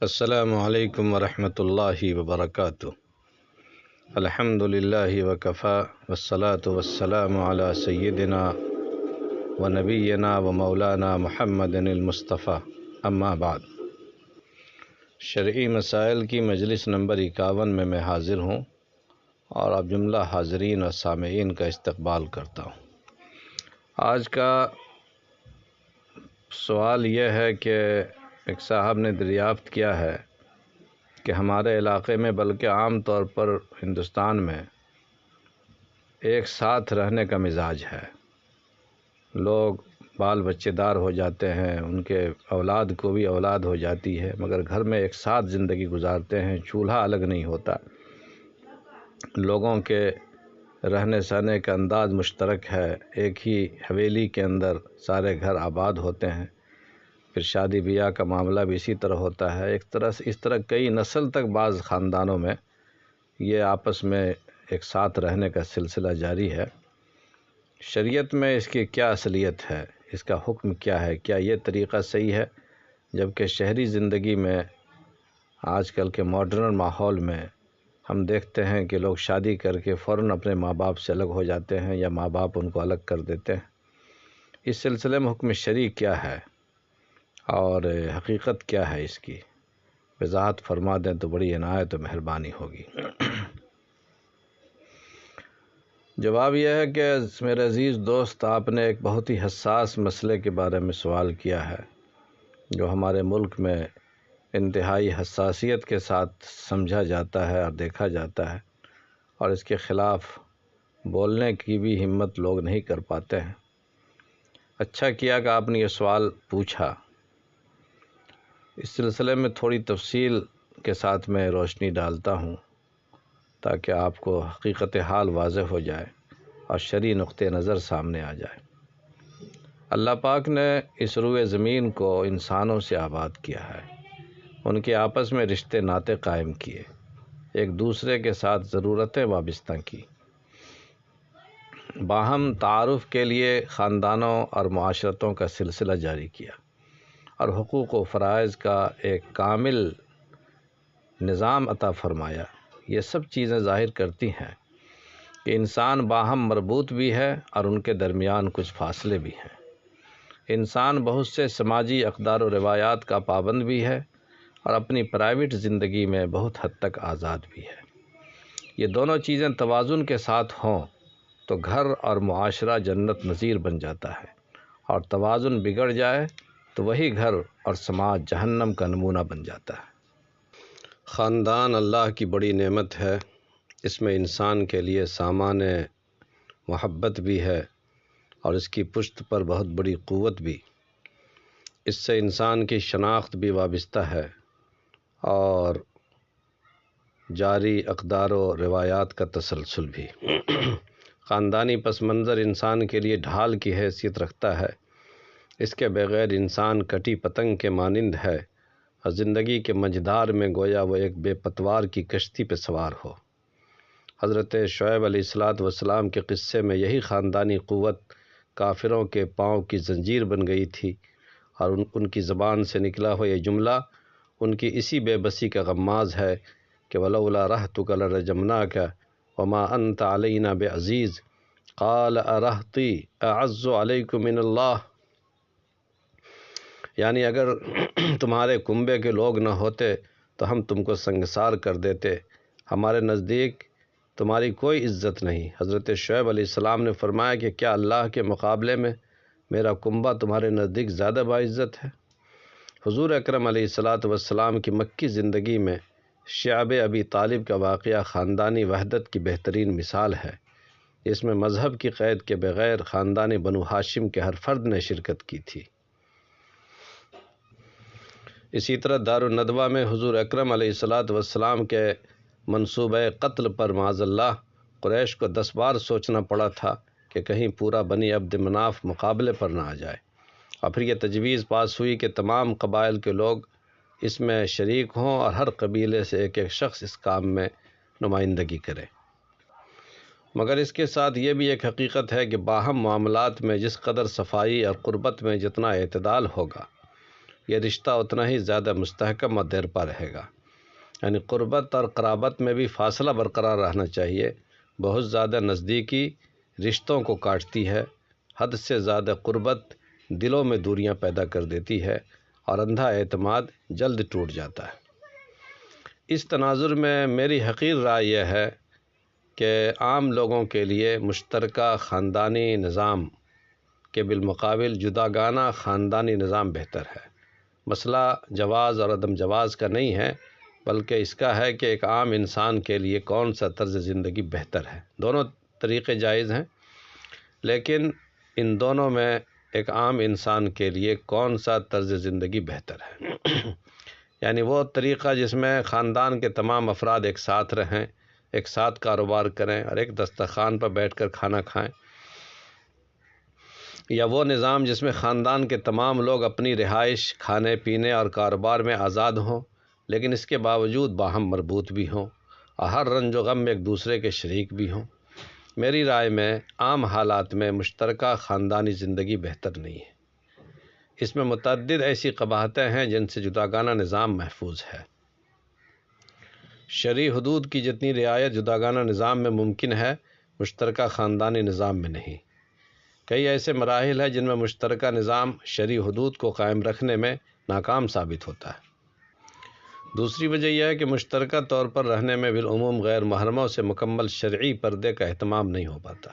السلام علیکم ورحمۃ اللہ وبرکاتہ۔ الحمد للہ وکفا والصلاة والسلام علی سیدنا و نبینا و مولانا محمد المصطفیٰ، اما بعد۔ شرعی مسائل کی مجلس نمبر 51 میں حاضر ہوں اور اب جملہ حاضرین اور سامعین کا استقبال کرتا ہوں۔ آج کا سوال یہ ہے کہ ایک صاحب نے دریافت کیا ہے کہ ہمارے علاقے میں بلکہ عام طور پر ہندوستان میں ایک ساتھ رہنے کا مزاج ہے۔ لوگ بال بچے دار ہو جاتے ہیں، ان کے اولاد کو بھی اولاد ہو جاتی ہے، مگر گھر میں ایک ساتھ زندگی گزارتے ہیں، چولہا الگ نہیں ہوتا، لوگوں کے رہنے سہنے کا انداز مشترک ہے، ایک ہی حویلی کے اندر سارے گھر آباد ہوتے ہیں، پھر شادی بیاہ کا معاملہ بھی اسی طرح ہوتا ہے۔ اس طرح کئی نسل تک بعض خاندانوں میں یہ آپس میں ایک ساتھ رہنے کا سلسلہ جاری ہے۔ شریعت میں اس کی کیا اصلیت ہے، اس کا حکم کیا ہے، کیا یہ طریقہ صحیح ہے؟ جبکہ شہری زندگی میں آج کل کے ماڈرن ماحول میں ہم دیکھتے ہیں کہ لوگ شادی کر کے فوراً اپنے ماں باپ سے الگ ہو جاتے ہیں یا ماں باپ ان کو الگ کر دیتے ہیں۔ اس سلسلے میں حکم شرعی کیا ہے اور حقیقت کیا ہے، اس کی وضاحت فرما دیں تو بڑی عنایت و مہربانی ہوگی۔ جواب یہ ہے کہ میرے عزیز دوست، آپ نے ایک بہت ہی حساس مسئلے کے بارے میں سوال کیا ہے، جو ہمارے ملک میں انتہائی حساسیت کے ساتھ سمجھا جاتا ہے اور دیکھا جاتا ہے، اور اس کے خلاف بولنے کی بھی ہمت لوگ نہیں کر پاتے ہیں۔ اچھا کیا کہ آپ نے یہ سوال پوچھا۔ اس سلسلے میں تھوڑی تفصیل کے ساتھ میں روشنی ڈالتا ہوں تاکہ آپ کو حقیقت حال واضح ہو جائے اور شرعی نقطہ نظر سامنے آ جائے۔ اللہ پاک نے اس روئے زمین کو انسانوں سے آباد کیا ہے، ان کے آپس میں رشتے ناطے قائم کیے، ایک دوسرے کے ساتھ ضرورتیں وابستہ کی، باہم تعارف کے لیے خاندانوں اور معاشرتوں کا سلسلہ جاری کیا، اور حقوق و فرائض کا ایک کامل نظام عطا فرمایا۔ یہ سب چیزیں ظاہر کرتی ہیں کہ انسان باہم مربوط بھی ہے اور ان کے درمیان کچھ فاصلے بھی ہیں۔ انسان بہت سے سماجی اقدار و روایات کا پابند بھی ہے اور اپنی پرائیویٹ زندگی میں بہت حد تک آزاد بھی ہے۔ یہ دونوں چیزیں توازن کے ساتھ ہوں تو گھر اور معاشرہ جنت نظیر بن جاتا ہے، اور توازن بگڑ جائے تو وہی گھر اور سماج جہنم کا نمونہ بن جاتا ہے۔ خاندان اللہ کی بڑی نعمت ہے، اس میں انسان کے لیے سامان محبت بھی ہے اور اس کی پشت پر بہت بڑی قوت بھی۔ اس سے انسان کی شناخت بھی وابستہ ہے اور جاری اقدار و روایات کا تسلسل بھی۔ خاندانی پس منظر انسان کے لیے ڈھال کی حیثیت رکھتا ہے، اس کے بغیر انسان کٹی پتنگ کے مانند ہے اور زندگی کے مجدار میں گویا وہ ایک بے پتوار کی کشتی پہ سوار ہو۔ حضرت شعیب علیہ السلام کے قصے میں یہی خاندانی قوت کافروں کے پاؤں کی زنجیر بن گئی تھی، اور ان کی زبان سے نکلا ہوا یہ جملہ ان کی اسی بے بسی کا غماز ہے کہ وَلَوْلَا رَحْتُكَ لَرَجَمْنَاكَ وَمَا أَنْتَ عَلَيْنَا بِعَزِيزٍ قَالَ أَرَهْطِي أَعَزُّ عَلَيْكُمْ مِنَ اللَّهِ۔ یعنی اگر تمہارے کنبے کے لوگ نہ ہوتے تو ہم تم کو سنگسار کر دیتے، ہمارے نزدیک تمہاری کوئی عزت نہیں۔ حضرت شعیب علیہ السلام نے فرمایا کہ کیا اللہ کے مقابلے میں میرا کنبہ تمہارے نزدیک زیادہ باعزت ہے؟ حضور اکرم علیہ السلام کی مکی زندگی میں شعب ابی طالب کا واقعہ خاندانی وحدت کی بہترین مثال ہے۔ اس میں مذہب کی قید کے بغیر خاندان بنو ہاشم کے ہر فرد نے شرکت کی تھی۔ اسی طرح دارالندوہ میں حضور اکرم علیہ السلام کے منصوبہ قتل پر معاذ اللہ قریش کو 10 بار سوچنا پڑا تھا کہ کہیں پورا بنی عبد مناف مقابلے پر نہ آ جائے، اور پھر یہ تجویز پاس ہوئی کہ تمام قبائل کے لوگ اس میں شریک ہوں اور ہر قبیلے سے ایک ایک شخص اس کام میں نمائندگی کرے۔ مگر اس کے ساتھ یہ بھی ایک حقیقت ہے کہ باہم معاملات میں جس قدر صفائی اور قربت میں جتنا اعتدال ہوگا، یہ رشتہ اتنا ہی زیادہ مستحکم اور دیر پا رہے گا۔ یعنی قربت اور قرابت میں بھی فاصلہ برقرار رہنا چاہیے۔ بہت زیادہ نزدیکی رشتوں کو کاٹتی ہے، حد سے زیادہ قربت دلوں میں دوریاں پیدا کر دیتی ہے اور اندھا اعتماد جلد ٹوٹ جاتا ہے۔ اس تناظر میں میری حقیر رائے یہ ہے کہ عام لوگوں کے لیے مشترکہ خاندانی نظام کے بالمقابل جداگانہ خاندانی نظام بہتر ہے۔ مسئلہ جواز اور عدم جواز کا نہیں ہے، بلکہ اس کا ہے کہ ایک عام انسان کے لیے کون سا طرز زندگی بہتر ہے۔ دونوں طریقے جائز ہیں، لیکن ان دونوں میں ایک عام انسان کے لیے کون سا طرز زندگی بہتر ہے؟ یعنی وہ طریقہ جس میں خاندان کے تمام افراد ایک ساتھ رہیں، ایک ساتھ کاروبار کریں اور ایک دسترخوان پر بیٹھ کر کھانا کھائیں، یا وہ نظام جس میں خاندان کے تمام لوگ اپنی رہائش، کھانے پینے اور کاروبار میں آزاد ہوں، لیکن اس کے باوجود باہم مربوط بھی ہوں اور ہر رنج و غم میں ایک دوسرے کے شریک بھی ہوں۔ میری رائے میں عام حالات میں مشترکہ خاندانی زندگی بہتر نہیں ہے۔ اس میں متعدد ایسی قباحتیں ہیں جن سے جداگانہ نظام محفوظ ہے۔ شرعی حدود کی جتنی رعایت جداگانہ نظام میں ممکن ہے، مشترکہ خاندانی نظام میں نہیں۔ کئی ایسے مراحل ہیں جن میں مشترکہ نظام شرعی حدود کو قائم رکھنے میں ناکام ثابت ہوتا ہے۔ دوسری وجہ یہ ہے کہ مشترکہ طور پر رہنے میں بالعموم غیر محرموں سے مکمل شرعی پردے کا اہتمام نہیں ہو پاتا،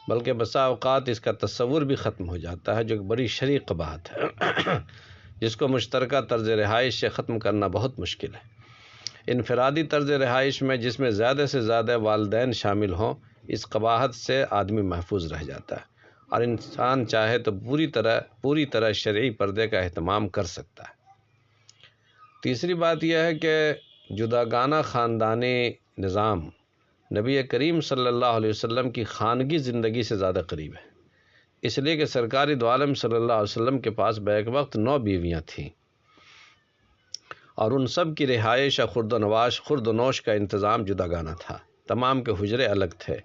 بلکہ بسا اوقات اس کا تصور بھی ختم ہو جاتا ہے، جو ایک بڑی شرعی قباحت ہے جس کو مشترکہ طرز رہائش سے ختم کرنا بہت مشکل ہے۔ انفرادی طرز رہائش میں جس میں زیادہ سے زیادہ والدین شامل ہوں، اس قباحت سے آدمی محفوظ رہ جاتا ہے اور انسان چاہے تو پوری طرح شرعی پردے کا اہتمام کر سکتا ہے۔ تیسری بات یہ ہے کہ جداگانہ خاندانی نظام نبی کریم صلی اللہ علیہ وسلم کی خانگی زندگی سے زیادہ قریب ہے، اس لیے کہ سرکار دو عالم صلی اللہ علیہ وسلم کے پاس بیک وقت 9 بیویاں تھیں اور ان سب کی رہائش اور خورد و نوش کا انتظام جداگانہ تھا۔ تمام کے حجرے الگ تھے،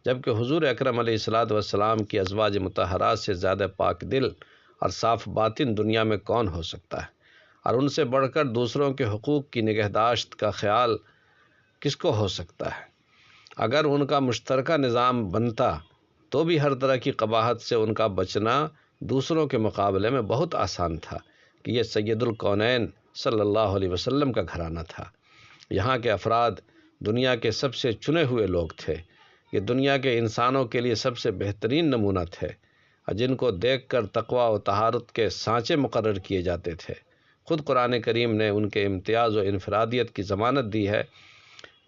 جبکہ حضور اکرم علیہ الصلاۃ والسلام کی ازواج مطہرات سے زیادہ پاک دل اور صاف باطن دنیا میں کون ہو سکتا ہے، اور ان سے بڑھ کر دوسروں کے حقوق کی نگہداشت کا خیال کس کو ہو سکتا ہے۔ اگر ان کا مشترکہ نظام بنتا تو بھی ہر طرح کی قباحت سے ان کا بچنا دوسروں کے مقابلے میں بہت آسان تھا کہ یہ سید الکونین صلی اللہ علیہ وسلم کا گھرانہ تھا۔ یہاں کے افراد دنیا کے سب سے چنے ہوئے لوگ تھے، یہ دنیا کے انسانوں کے لیے سب سے بہترین نمونہ تھے اور جن کو دیکھ کر تقویٰ و طہارت کے سانچے مقرر کیے جاتے تھے۔ خود قرآن کریم نے ان کے امتیاز و انفرادیت کی ضمانت دی ہے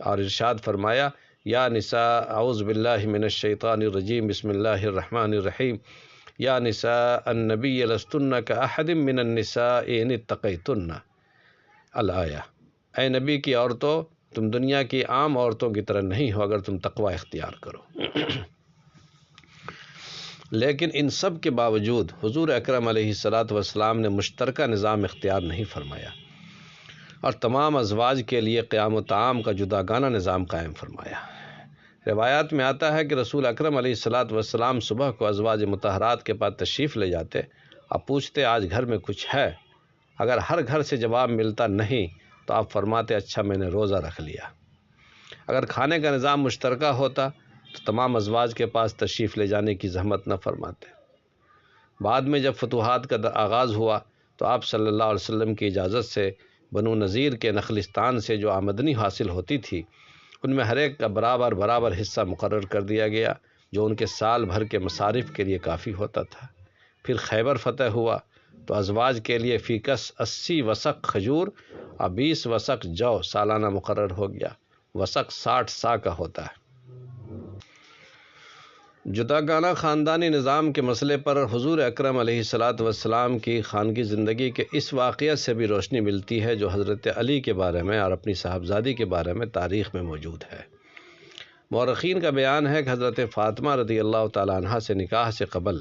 اور ارشاد فرمایا، یا نساء اعوذ باللہ من الشیطان الرجیم بسم اللہ الرحمن الرحیم، یا نساء النبی لستن کاحد من النساء ان اتقیتن الآیہ، اے نبی کی عورتوں، تم دنیا کی عام عورتوں کی طرح نہیں ہو اگر تم تقوی اختیار کرو۔ لیکن ان سب کے باوجود حضور اکرم علیہ الصلاۃ والسلام نے مشترکہ نظام اختیار نہیں فرمایا اور تمام ازواج کے لیے قیام و طعام کا جداگانہ نظام قائم فرمایا۔ روایات میں آتا ہے کہ رسول اکرم علیہ الصلاۃ والسلام صبح کو ازواج مطہرات کے پاس تشریف لے جاتے اور پوچھتے آج گھر میں کچھ ہے؟ اگر ہر گھر سے جواب ملتا نہیں تو آپ فرماتے اچھا میں نے روزہ رکھ لیا۔ اگر کھانے کا نظام مشترکہ ہوتا تو تمام ازواج کے پاس تشریف لے جانے کی زحمت نہ فرماتے۔ بعد میں جب فتوحات کا آغاز ہوا تو آپ صلی اللہ علیہ وسلم کی اجازت سے بنو نذیر کے نخلستان سے جو آمدنی حاصل ہوتی تھی ان میں ہر ایک کا برابر حصہ مقرر کر دیا گیا، جو ان کے سال بھر کے مصارف کے لیے کافی ہوتا تھا۔ پھر خیبر فتح ہوا تو ازواج کے لیے فی کس 80 وسق کھجور اور 20 وسق جو سالانہ مقرر ہو گیا۔ وسق 60 سا کا ہوتا ہے۔ جداگانہ خاندانی نظام کے مسئلے پر حضور اکرم علیہ الصلاۃ والسلام کی خانگی زندگی کے اس واقعہ سے بھی روشنی ملتی ہے جو حضرت علی کے بارے میں اور اپنی صاحبزادی کے بارے میں تاریخ میں موجود ہے۔ مورخین کا بیان ہے کہ حضرت فاطمہ رضی اللہ تعالیٰ عنہ سے نکاح سے قبل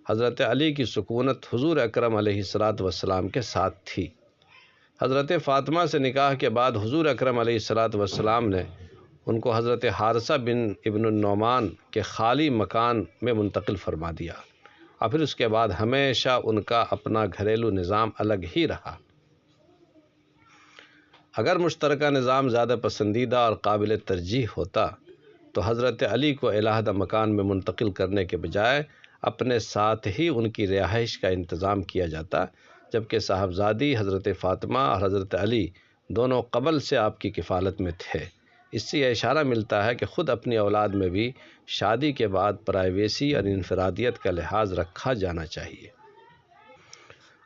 حضرت علی کی سکونت حضور اکرم علیہ الصلاۃ والسلام کے ساتھ تھی۔ حضرت فاطمہ سے نکاح کے بعد حضور اکرم علیہ الصلاۃ والسلام نے ان کو حضرت حارثہ بن ابن النعمان کے خالی مکان میں منتقل فرما دیا اور پھر اس کے بعد ہمیشہ ان کا اپنا گھریلو نظام الگ ہی رہا۔ اگر مشترکہ نظام زیادہ پسندیدہ اور قابل ترجیح ہوتا تو حضرت علی کو علیحدہ مکان میں منتقل کرنے کے بجائے اپنے ساتھ ہی ان کی رہائش کا انتظام کیا جاتا، جبکہ صاحبزادی حضرت فاطمہ اور حضرت علی دونوں قبل سے آپ کی کفالت میں تھے۔ اس سے یہ اشارہ ملتا ہے کہ خود اپنی اولاد میں بھی شادی کے بعد پرائیویسی اور انفرادیت کا لحاظ رکھا جانا چاہیے۔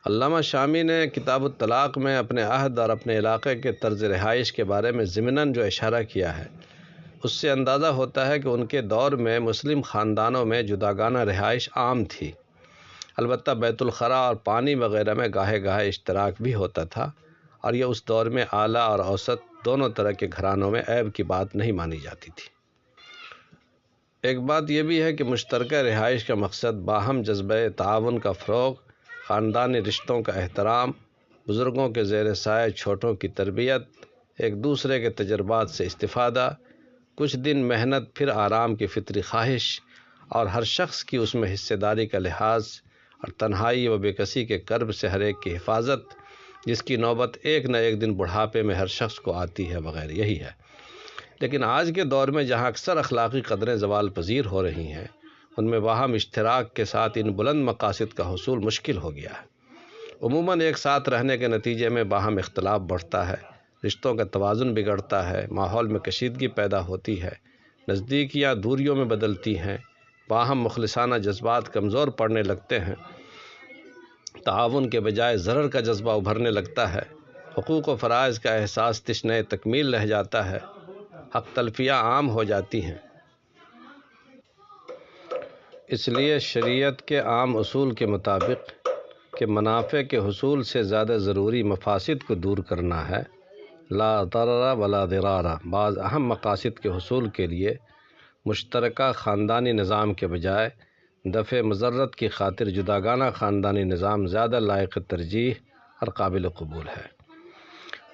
علامہ شامی نے کتاب الطلاق میں اپنے عہد اور اپنے علاقے کے طرز رہائش کے بارے میں ضمناً جو اشارہ کیا ہے، اس سے اندازہ ہوتا ہے کہ ان کے دور میں مسلم خاندانوں میں جداگانہ رہائش عام تھی۔ البتہ بیت الخلاء اور پانی وغیرہ میں گاہے گاہے اشتراک بھی ہوتا تھا، اور یہ اس دور میں اعلیٰ اور اوسط دونوں طرح کے گھرانوں میں عیب کی بات نہیں مانی جاتی تھی۔ ایک بات یہ بھی ہے کہ مشترکہ رہائش کا مقصد باہم جذبہ تعاون کا فروغ، خاندانی رشتوں کا احترام، بزرگوں کے زیر سایہ چھوٹوں کی تربیت، ایک دوسرے کے تجربات سے استفادہ، کچھ دن محنت پھر آرام کی فطری خواہش، اور ہر شخص کی اس میں حصہ داری کا لحاظ، اور تنہائی و بے کسی کے کرب سے ہر ایک کی حفاظت، جس کی نوبت ایک نہ ایک دن بڑھاپے میں ہر شخص کو آتی ہے وغیرہ، یہی ہے۔ لیکن آج کے دور میں جہاں اکثر اخلاقی قدریں زوال پذیر ہو رہی ہیں، ان میں باہم اشتراک کے ساتھ ان بلند مقاصد کا حصول مشکل ہو گیا ہے۔ عموماً ایک ساتھ رہنے کے نتیجے میں باہم اختلاف بڑھتا ہے، رشتوں کا توازن بگڑتا ہے، ماحول میں کشیدگی پیدا ہوتی ہے، نزدیکیاں دوریوں میں بدلتی ہیں، باہم مخلصانہ جذبات کمزور پڑنے لگتے ہیں، تعاون کے بجائے ضرر کا جذبہ ابھرنے لگتا ہے، حقوق و فرائض کا احساس تشنہ تکمیل رہ جاتا ہے، حق تلفیاں عام ہو جاتی ہیں۔ اس لیے شریعت کے عام اصول کے مطابق کہ منافع کے حصول سے زیادہ ضروری مفاسد کو دور کرنا ہے، لا ضرر ولا ضرار، بعض اہم مقاصد کے حصول کے لیے مشترکہ خاندانی نظام کے بجائے دفع مضرت کی خاطر جداگانہ خاندانی نظام زیادہ لائق ترجیح اور قابل قبول ہے۔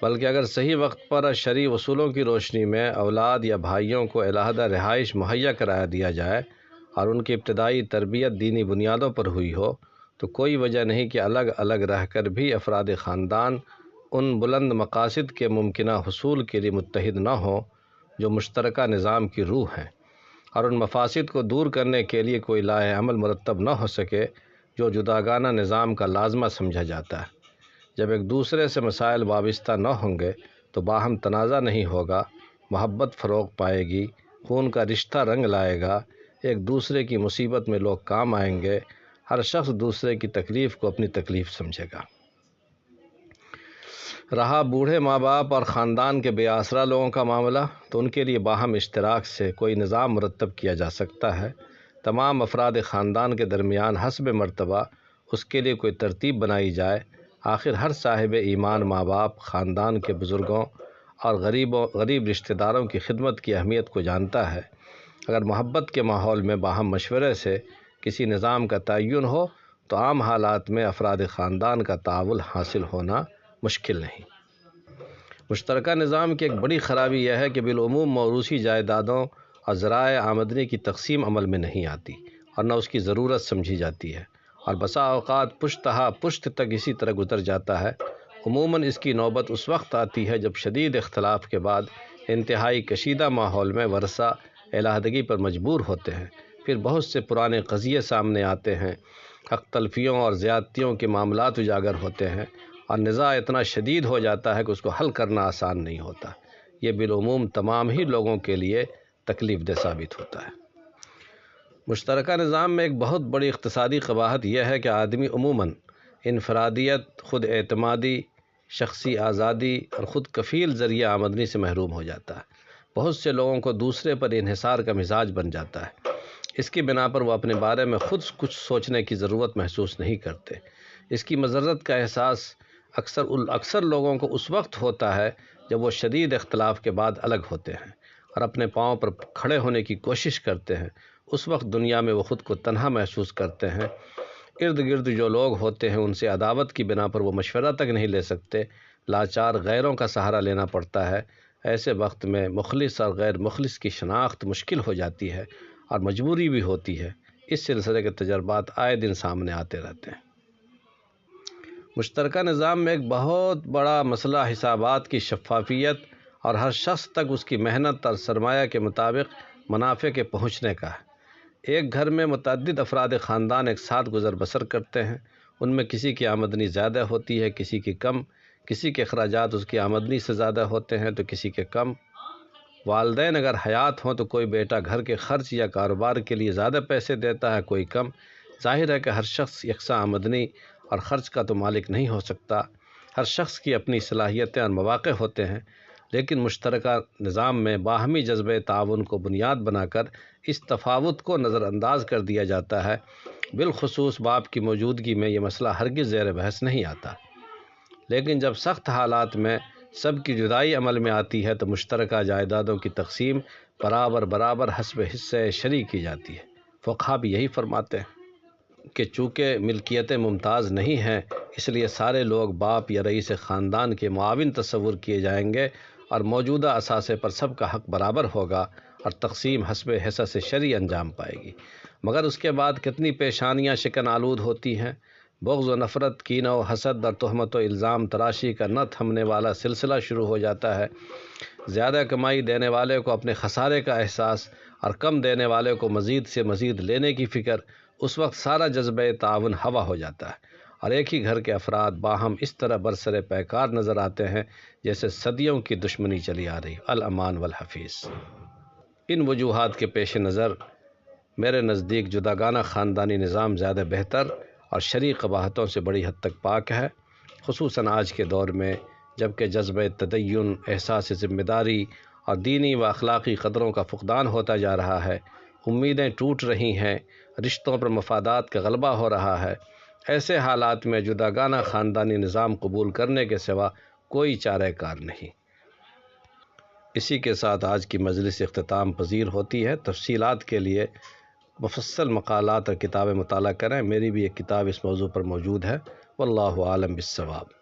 بلکہ اگر صحیح وقت پر اور شرعی اصولوں کی روشنی میں اولاد یا بھائیوں کو علیحدہ رہائش مہیا کرا دیا جائے اور ان کی ابتدائی تربیت دینی بنیادوں پر ہوئی ہو، تو کوئی وجہ نہیں کہ الگ الگ رہ کر بھی افراد خاندان ان بلند مقاصد کے ممکنہ حصول کے لیے متحد نہ ہوں جو مشترکہ نظام کی روح ہیں، اور ان مفاسد کو دور کرنے کے لیے کوئی لائحہ عمل مرتب نہ ہو سکے جو جداگانہ نظام کا لازمہ سمجھا جاتا ہے۔ جب ایک دوسرے سے مسائل وابستہ نہ ہوں گے تو باہم تنازع نہیں ہوگا، محبت فروغ پائے گی، خون کا رشتہ رنگ لائے گا، ایک دوسرے کی مصیبت میں لوگ کام آئیں گے، ہر شخص دوسرے کی تکلیف کو اپنی تکلیف سمجھے گا۔ رہا بوڑھے ماں باپ اور خاندان کے بے آسرا لوگوں کا معاملہ، تو ان کے لیے باہم اشتراک سے کوئی نظام مرتب کیا جا سکتا ہے۔ تمام افراد خاندان کے درمیان حسب مرتبہ اس کے لیے کوئی ترتیب بنائی جائے۔ آخر ہر صاحب ایمان ماں باپ، خاندان کے بزرگوں اور غریب رشتہ داروں کی خدمت کی اہمیت کو جانتا ہے۔ اگر محبت کے ماحول میں باہم مشورے سے کسی نظام کا تعین ہو تو عام حالات میں افراد خاندان کا تعاون حاصل ہونا مشکل نہیں۔ مشترکہ نظام کی ایک بڑی خرابی یہ ہے کہ بالعموم موروثی جائیدادوں اور ذرائع آمدنی کی تقسیم عمل میں نہیں آتی اور نہ اس کی ضرورت سمجھی جاتی ہے، اور بسا اوقات پشت تک اسی طرح گزر جاتا ہے۔ عموماً اس کی نوبت اس وقت آتی ہے جب شدید اختلاف کے بعد انتہائی کشیدہ ماحول میں ورثہ علیحدگی پر مجبور ہوتے ہیں، پھر بہت سے پرانے قضیے سامنے آتے ہیں، حق تلفیوں اور زیادتیوں کے معاملات اجاگر ہوتے ہیں، اور نزاع اتنا شدید ہو جاتا ہے کہ اس کو حل کرنا آسان نہیں ہوتا۔ یہ بالعموم تمام ہی لوگوں کے لیے تکلیف دہ ثابت ہوتا ہے۔ مشترکہ نظام میں ایک بہت بڑی اقتصادی قباحت یہ ہے کہ آدمی عموماً انفرادیت، خود اعتمادی، شخصی آزادی اور خود کفیل ذریعہ آمدنی سے محروم ہو جاتا ہے۔ بہت سے لوگوں کو دوسرے پر انحصار کا مزاج بن جاتا ہے۔ اس کی بنا پر وہ اپنے بارے میں خود کچھ سوچنے کی ضرورت محسوس نہیں کرتے۔ اس کی مضرت کا احساس اکثر لوگوں کو اس وقت ہوتا ہے جب وہ شدید اختلاف کے بعد الگ ہوتے ہیں اور اپنے پاؤں پر کھڑے ہونے کی کوشش کرتے ہیں۔ اس وقت دنیا میں وہ خود کو تنہا محسوس کرتے ہیں۔ ارد گرد جو لوگ ہوتے ہیں ان سے عداوت کی بنا پر وہ مشورہ تک نہیں لے سکتے، لاچار غیروں کا سہارا لینا پڑتا ہے۔ ایسے وقت میں مخلص اور غیر مخلص کی شناخت مشکل ہو جاتی ہے اور مجبوری بھی ہوتی ہے۔ اس سلسلے کے تجربات آئے دن سامنے آتے رہتے ہیں۔ مشترکہ نظام میں ایک بہت بڑا مسئلہ حسابات کی شفافیت اور ہر شخص تک اس کی محنت اور سرمایہ کے مطابق منافع کے پہنچنے کا ہے۔ ایک گھر میں متعدد افراد خاندان ایک ساتھ گزر بسر کرتے ہیں، ان میں کسی کی آمدنی زیادہ ہوتی ہے، کسی کی کم، کسی کے اخراجات اس کی آمدنی سے زیادہ ہوتے ہیں تو کسی کے کم۔ والدین اگر حیات ہوں تو کوئی بیٹا گھر کے خرچ یا کاروبار کے لیے زیادہ پیسے دیتا ہے، کوئی کم۔ ظاہر ہے کہ ہر شخص یکساں آمدنی اور خرچ کا تو مالک نہیں ہو سکتا، ہر شخص کی اپنی صلاحیتیں اور مواقع ہوتے ہیں، لیکن مشترکہ نظام میں باہمی جذبہ تعاون کو بنیاد بنا کر اس تفاوت کو نظر انداز کر دیا جاتا ہے۔ بالخصوص باپ کی موجودگی میں یہ مسئلہ ہرگز زیر بحث نہیں آتا، لیکن جب سخت حالات میں سب کی جدائی عمل میں آتی ہے تو مشترکہ جائیدادوں کی تقسیم برابر حسب حصہ شریک کی جاتی ہے۔ فقہا بھی یہی فرماتے ہیں کہ چونکہ ملکیتیں ممتاز نہیں ہیں، اس لیے سارے لوگ باپ یا رئیس خاندان کے معاون تصور کیے جائیں گے اور موجودہ اثاثے پر سب کا حق برابر ہوگا اور تقسیم حسب حصص شرعی انجام پائے گی۔ مگر اس کے بعد کتنی پیشانیاں شکن آلود ہوتی ہیں، بغض و نفرت، کینہ و حسد اور تہمت و الزام تراشی کا نہ تھمنے والا سلسلہ شروع ہو جاتا ہے۔ زیادہ کمائی دینے والے کو اپنے خسارے کا احساس اور کم دینے والے کو مزید سے مزید لینے کی فکر، اس وقت سارا جذبہ تعاون ہوا ہو جاتا ہے اور ایک ہی گھر کے افراد باہم اس طرح برسر پیکار نظر آتے ہیں جیسے صدیوں کی دشمنی چلی آ رہی۔ الامان والحفیظ۔ ان وجوہات کے پیش نظر میرے نزدیک جداگانہ خاندانی نظام زیادہ بہتر اور شرعی قباحتوں سے بڑی حد تک پاک ہے، خصوصاً آج کے دور میں جب کہ جذبہ تدین، احساس ذمہ داری اور دینی و اخلاقی قدروں کا فقدان ہوتا جا رہا ہے، امیدیں ٹوٹ رہی ہیں، رشتوں پر مفادات کا غلبہ ہو رہا ہے۔ ایسے حالات میں جداگانہ خاندانی نظام قبول کرنے کے سوا کوئی چارہ کار نہیں۔ اسی کے ساتھ آج کی مجلس اختتام پذیر ہوتی ہے۔ تفصیلات کے لیے مفصل مقالات اور کتابیں مطالعہ کریں۔ میری بھی ایک کتاب اس موضوع پر موجود ہے۔ واللہ عالم بالصواب۔